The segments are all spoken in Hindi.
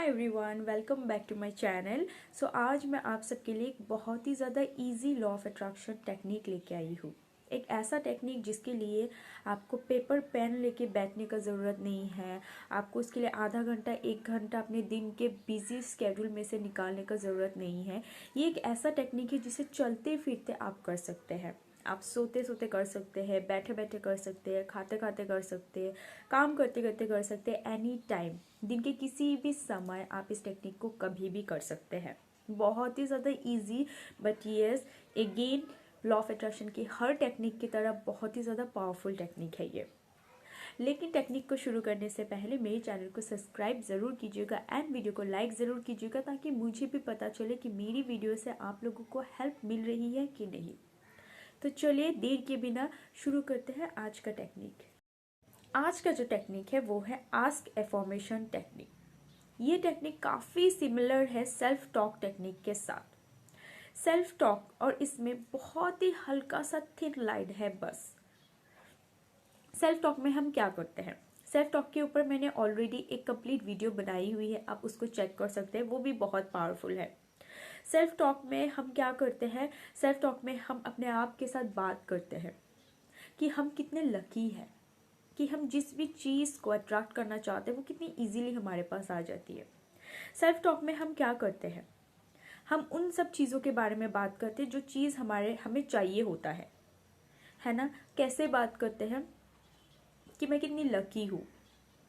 Everyone, welcome back to my channel. आज मैं आप सबके लिए एक बहुत ही ज़्यादा easy law of attraction technique लेके आई हूँ। एक ऐसा टेक्निक जिसके लिए आपको पेपर पेन लेके बैठने का ज़रूरत नहीं है। आपको उसके लिए आधा घंटा 1 घंटा अपने दिन के बिजी स्केड्यूल में से निकालने का ज़रूरत नहीं है। ये एक ऐसा टेक्निक है जिसे चलते फिरते आप कर सकते हैं। आप सोते सोते कर सकते हैं, बैठे बैठे कर सकते हैं, खाते खाते कर सकते हैं, काम करते करते कर सकते हैं। एनी टाइम, दिन के किसी भी समय आप इस टेक्निक को कभी भी कर सकते हैं। बहुत ही ज़्यादा easy, but yes, again law of attraction की हर टेक्निक की तरह बहुत ही ज़्यादा पावरफुल टेक्निक है ये। लेकिन टेक्निक को शुरू करने से पहले मेरे चैनल को सब्सक्राइब ज़रूर कीजिएगा एंड वीडियो को लाइक ज़रूर कीजिएगा, ताकि मुझे भी पता चले कि मेरी वीडियो से आप लोगों को हेल्प मिल रही है कि नहीं। तो चलिए देर के बिना शुरू करते हैं आज का टेक्निक। आज का जो टेक्निक है वो है आस्क एफर्मेशन टेक्निक। ये टेक्निक काफ़ी सिमिलर है सेल्फ टॉक टेक्निक के साथ। सेल्फ टॉक और इसमें बहुत ही हल्का सा थिन लाइन है बस। सेल्फ टॉक में हम क्या करते हैं, सेल्फ टॉक के ऊपर मैंने ऑलरेडी एक कंप्लीट वीडियो बनाई हुई है, आप उसको चेक कर सकते हैं, वो भी बहुत पावरफुल है। सेल्फ टॉक में हम क्या करते हैं, सेल्फ टॉक में हम अपने आप के साथ बात करते हैं कि हम कितने लकी हैं, कि हम जिस भी चीज़ को अट्रैक्ट करना चाहते हैं वो कितनी इजीली हमारे पास आ जाती है। सेल्फ टॉक में हम क्या करते हैं, हम उन सब चीज़ों के बारे में बात करते हैं जो चीज़ हमें चाहिए होता है ना। कैसे बात करते हैं कि मैं कितनी लकी हूँ,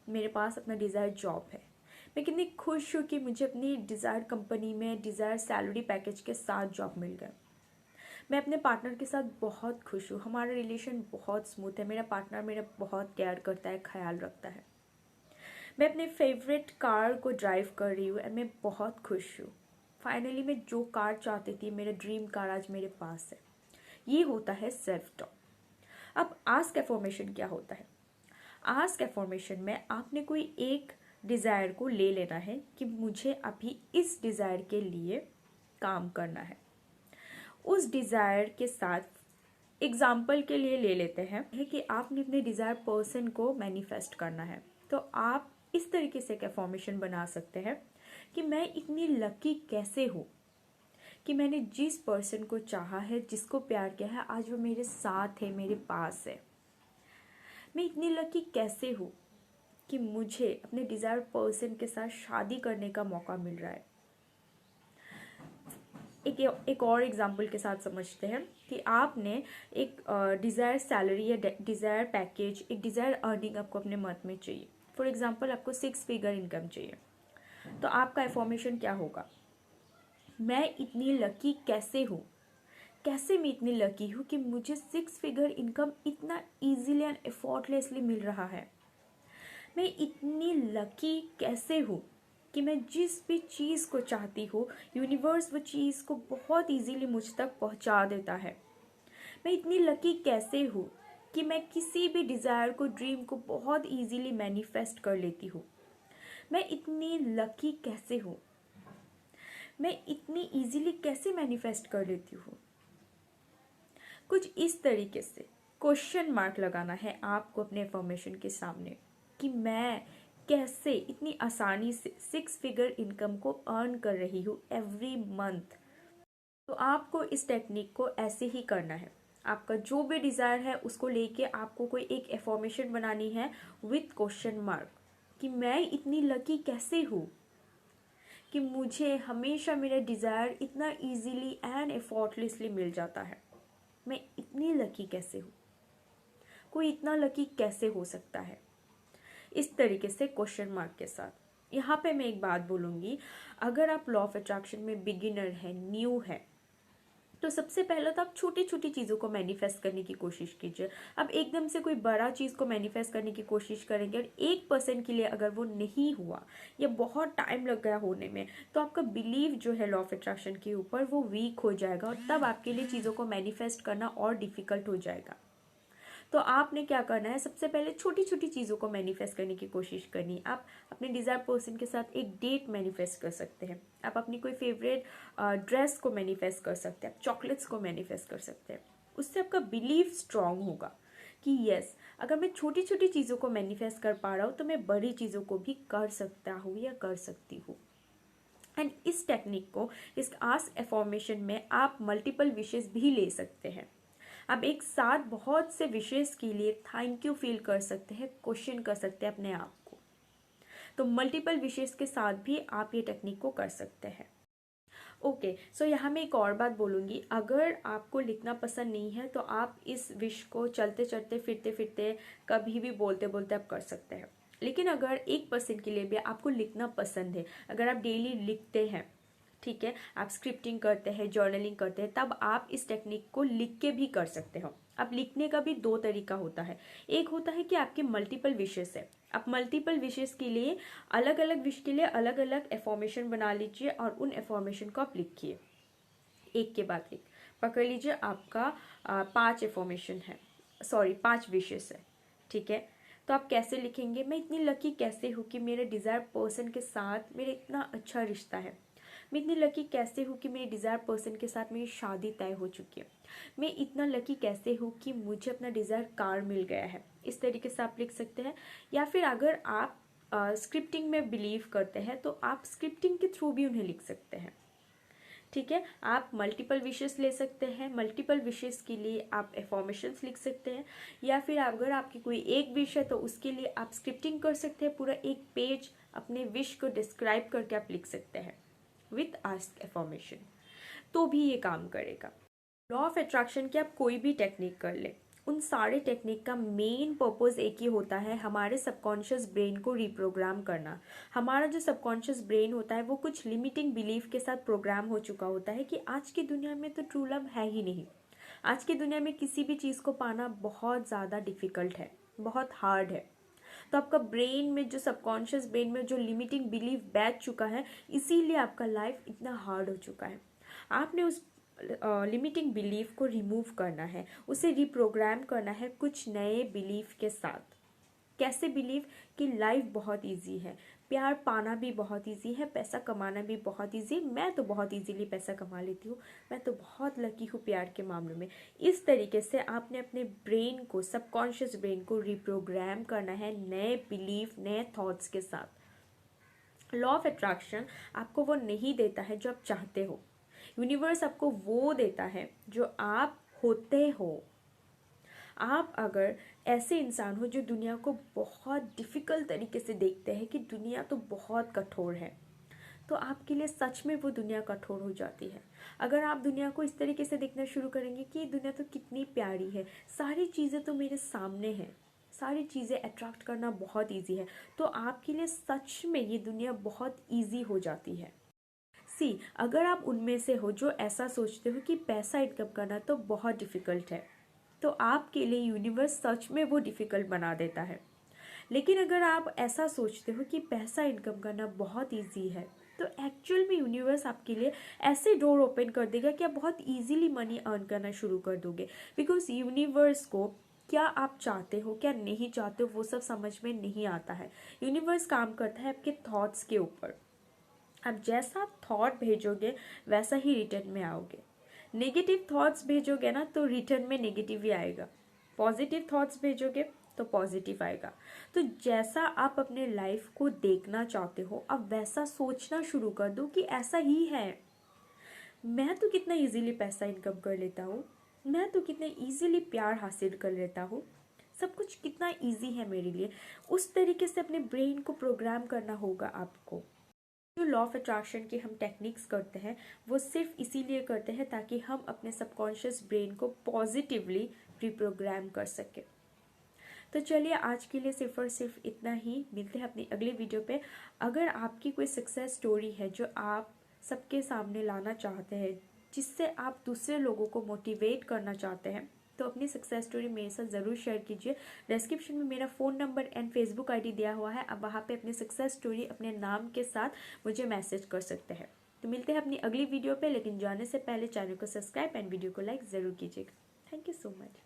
मेरे पास अपना डिज़ायर जॉब है, मैं कितनी खुश हूँ कि मुझे अपनी डिज़ायर कंपनी में डिज़ायर सैलरी पैकेज के साथ जॉब मिल गया, मैं अपने पार्टनर के साथ बहुत खुश हूँ, हमारा रिलेशन बहुत स्मूथ है, मेरा पार्टनर मेरा बहुत केयर करता है, ख्याल रखता है, मैं अपने फेवरेट कार को ड्राइव कर रही हूँ एंड मैं बहुत खुश हूँ। फाइनली मैं जो कार चाहती थी, मेरा ड्रीम कार आज मेरे पास है। ये होता है सेल्फ टॉक। अब आस्क एफर्मेशन क्या होता है। आस्क एफर्मेशन में आपने कोई एक डिज़ायर को ले लेना है कि मुझे अभी इस डिज़ायर के लिए काम करना है। उस डिज़ायर के साथ एग्जाम्पल के लिए ले लेते हैं कि आपने अपने डिज़ायर पर्सन को मैनिफेस्ट करना है, तो आप इस तरीके से एक एफर्मेशन बना सकते हैं कि मैं इतनी लकी कैसे हूँ कि मैंने जिस पर्सन को चाहा है, जिसको प्यार किया है, आज वो मेरे साथ है, मेरे पास है। मैं इतनी लकी कैसे हूँ कि मुझे अपने डिज़ायर पर्सन के साथ शादी करने का मौका मिल रहा है। एक और एग्जाम्पल के साथ समझते हैं कि आपने एक डिज़ायर सैलरी या डिज़ायर पैकेज, एक डिज़ायर अर्निंग आपको अपने मंथ में चाहिए। फॉर एग्जांपल आपको 6 फिगर इनकम चाहिए, तो आपका एफर्मेशन क्या होगा, मैं इतनी लकी कैसे हूँ, कैसे मैं इतनी लकी हूँ कि मुझे 6 फिगर इनकम इतना ईजीली एंड एफर्टलेसली मिल रहा है। मैं इतनी लकी कैसे हूँ कि मैं जिस भी चीज़ को चाहती हूँ, यूनिवर्स वो चीज़ को बहुत इजीली मुझ तक पहुँचा देता है। मैं इतनी लकी कैसे हूँ कि मैं किसी भी डिज़ायर को, ड्रीम को बहुत इजीली मैनिफेस्ट कर लेती हूँ। मैं इतनी लकी कैसे हूँ, मैं इतनी इजीली कैसे मैनिफेस्ट कर लेती हूँ। कुछ इस तरीके से क्वेश्चन मार्क लगाना है आपको अपने एफर्मेशन के सामने कि मैं कैसे इतनी आसानी से 6 फिगर इनकम को अर्न कर रही हूँ एवरी मंथ। तो आपको इस टेक्निक को ऐसे ही करना है। आपका जो भी डिज़ायर है उसको लेके आपको कोई एक एफर्मेशन बनानी है विथ क्वेश्चन मार्क कि मैं इतनी लकी कैसे हूँ कि मुझे हमेशा मेरा डिज़ायर इतना इजीली एंड एफर्टलेसली मिल जाता है। मैं इतनी लकी कैसे हूँ, कोई इतना लकी कैसे हो सकता है। इस तरीके से क्वेश्चन मार्क के साथ। यहाँ पे मैं एक बात बोलूँगी, अगर आप लॉ ऑफ अट्रैक्शन में बिगिनर है, न्यू है, तो सबसे पहले तो आप छोटी छोटी चीज़ों को मैनिफेस्ट करने की कोशिश कीजिए। अब एकदम से कोई बड़ा चीज़ को मैनिफेस्ट करने की कोशिश करेंगे और 1% के लिए अगर वो नहीं हुआ या बहुत टाइम लग गया होने में, तो आपका बिलीव जो है लॉ ऑफ अट्रैक्शन के ऊपर वो वीक हो जाएगा और तब आपके लिए चीज़ों को मैनिफेस्ट करना और डिफिकल्ट हो जाएगा। तो आपने क्या करना है, सबसे पहले छोटी छोटी चीज़ों को मैनिफेस्ट करने की कोशिश करनी। आप अपने डिज़ायर पर्सन के साथ एक डेट मैनिफेस्ट कर सकते हैं, आप अपनी कोई फेवरेट ड्रेस को मैनिफेस्ट कर सकते हैं, आप चॉकलेट्स को मैनिफेस्ट कर सकते हैं। उससे आपका बिलीफ स्ट्रांग होगा कि यस, अगर मैं छोटी छोटी चीज़ों को मैनिफेस्ट कर पा रहा हूँ तो मैं बड़ी चीज़ों को भी कर सकता हूँ या कर सकती हूँ। एंड इस टेक्निक को, इस आस्क अफर्मेशन में आप मल्टीपल विशेस भी ले सकते हैं। आप एक साथ बहुत से विशेस के लिए थैंक यू फील कर सकते हैं, क्वेश्चन कर सकते हैं अपने आप को। तो मल्टीपल विशेस के साथ भी आप ये टेक्निक को कर सकते हैं। ओके, सो यहाँ मैं एक और बात बोलूँगी, अगर आपको लिखना पसंद नहीं है तो आप इस विश को चलते चलते फिरते फिरते कभी भी बोलते बोलते आप कर सकते हैं। लेकिन अगर 1% के लिए भी आपको लिखना पसंद है, अगर आप डेली लिखते हैं, ठीक है, आप स्क्रिप्टिंग करते हैं, जर्नलिंग करते हैं, तब आप इस टेक्निक को लिख के भी कर सकते हो। अब लिखने का भी 2 तरीका होता है। एक होता है कि आपके मल्टीपल विशेस है, आप मल्टीपल विशेस के लिए अलग अलग विश के लिए अलग अलग एफॉर्मेशन बना लीजिए और उन एफॉर्मेशन को आप लिखिए एक के बाद एक। पकड़ लीजिए आपका 5 एफॉर्मेशन है, सॉरी 5 विशेस है, ठीक है। तो आप कैसे लिखेंगे, मैं इतनी लकी कैसे हूँ कि मेरे डिज़ायर पर्सन के साथ मेरा इतना अच्छा रिश्ता है। मैं इतनी लकी कैसे हूँ कि मेरे डिज़ायर पर्सन के साथ मेरी शादी तय हो चुकी है। मैं इतना लकी कैसे हूँ कि मुझे अपना डिज़ायर कार मिल गया है। इस तरीके से आप लिख सकते हैं। या फिर अगर आप स्क्रिप्टिंग में बिलीव करते हैं तो आप स्क्रिप्टिंग के थ्रू भी उन्हें लिख सकते हैं, ठीक है। आप मल्टीपल विशेस ले सकते हैं, मल्टीपल विशेस के लिए आप एफॉर्मेशंस लिख सकते हैं। या फिर अगर आपकी कोई एक विश है तो उसके लिए आप स्क्रिप्टिंग कर सकते हैं, पूरा एक पेज अपने विश को डिस्क्राइब करके आप लिख सकते हैं विथ आस्क एफॉर्मेशन, तो भी ये काम करेगा। लॉ ऑफ अट्रैक्शन की आप कोई भी टेक्निक कर ले, उन सारे टेक्निक का मेन पर्पस एक ही होता है, हमारे सबकॉन्शियस ब्रेन को रिप्रोग्राम करना। हमारा जो सबकॉन्शियस ब्रेन होता है वो कुछ लिमिटिंग बिलीफ के साथ प्रोग्राम हो चुका होता है कि आज की दुनिया में तो ट्रू लव है ही नहीं, आज की दुनिया में किसी भी चीज़ को पाना बहुत ज़्यादा डिफिकल्ट है, बहुत हार्ड है। तो आपका ब्रेन में जो सबकॉन्शियस ब्रेन में जो लिमिटिंग बिलीफ बैठ चुका है, इसीलिए आपका लाइफ इतना हार्ड हो चुका है। आपने उस लिमिटिंग बिलीफ को रिमूव करना है, उसे रिप्रोग्राम करना है कुछ नए बिलीफ के साथ। कैसे बिलीव कि लाइफ बहुत इजी है, प्यार पाना भी बहुत इजी है, पैसा कमाना भी बहुत इजी, मैं तो बहुत इजीली पैसा कमा लेती हूँ, मैं तो बहुत लकी हूँ प्यार के मामलों में। इस तरीके से आपने अपने ब्रेन को, सबकॉन्शियस ब्रेन को रिप्रोग्राम करना है नए बिलीफ, नए थॉट्स के साथ। लॉ ऑफ अट्रैक्शन आपको वो नहीं देता है जो आप चाहते हो, यूनिवर्स आपको वो देता है जो आप होते हो। आप अगर ऐसे इंसान हो जो दुनिया को बहुत डिफ़िकल्ट तरीके से देखते हैं कि दुनिया तो बहुत कठोर है, तो आपके लिए सच में वो दुनिया कठोर हो जाती है। अगर आप दुनिया को इस तरीके से देखना शुरू करेंगे कि ये दुनिया तो कितनी प्यारी है, सारी चीज़ें तो मेरे सामने हैं, सारी चीज़ें अट्रैक्ट करना बहुत ईजी है, तो आपके लिए सच में ये दुनिया बहुत ईजी हो जाती है। सी, अगर आप उनमें से हो जो ऐसा सोचते हो कि पैसा इनकम करना तो बहुत डिफ़िकल्ट है, तो आपके लिए यूनिवर्स सच में वो डिफ़िकल्ट बना देता है। लेकिन अगर आप ऐसा सोचते हो कि पैसा इनकम करना बहुत इजी है, तो एक्चुअल में यूनिवर्स आपके लिए ऐसे डोर ओपन कर देगा कि आप बहुत इजीली मनी अर्न करना शुरू कर दोगे। बिकॉज यूनिवर्स को क्या आप चाहते हो, क्या नहीं चाहते हो, वो सब समझ में नहीं आता है। यूनिवर्स काम करता है आपके थॉट्स के ऊपर। आप जैसा थॉट भेजोगे वैसा ही रिटर्न में आओगे। नेगेटिव थॉट्स भेजोगे ना तो रिटर्न में नेगेटिव ही आएगा, पॉजिटिव थॉट्स भेजोगे तो पॉजिटिव आएगा। तो जैसा आप अपने लाइफ को देखना चाहते हो, अब वैसा सोचना शुरू कर दो कि ऐसा ही है। मैं तो कितना इजीली पैसा इनकम कर लेता हूँ, मैं तो कितना इजीली प्यार हासिल कर लेता हूँ, सब कुछ कितना इजी है मेरे लिए। उस तरीके से अपने ब्रेन को प्रोग्राम करना होगा आपको। जो लॉ ऑफ अट्रैक्शन की हम टेक्निक्स करते हैं वो सिर्फ इसीलिए करते हैं ताकि हम अपने सबकॉन्शियस ब्रेन को पॉजिटिवली रिप्रोग्राम कर सकें। तो चलिए आज के लिए सिर्फ और सिर्फ इतना ही, मिलते हैं अपनी अगली वीडियो पे। अगर आपकी कोई सक्सेस स्टोरी है जो आप सबके सामने लाना चाहते हैं, जिससे आप दूसरे लोगों को मोटिवेट करना चाहते हैं, तो अपनी सक्सेस स्टोरी मेरे साथ ज़रूर शेयर कीजिए। डिस्क्रिप्शन में मेरा phone number and Facebook ID दिया हुआ है, आप वहाँ पे अपनी सक्सेस स्टोरी अपने नाम के साथ मुझे मैसेज कर सकते हैं। तो मिलते हैं अपनी अगली वीडियो पे, लेकिन जाने से पहले चैनल को सब्सक्राइब एंड वीडियो को लाइक ज़रूर कीजिएगा। Thank you so much.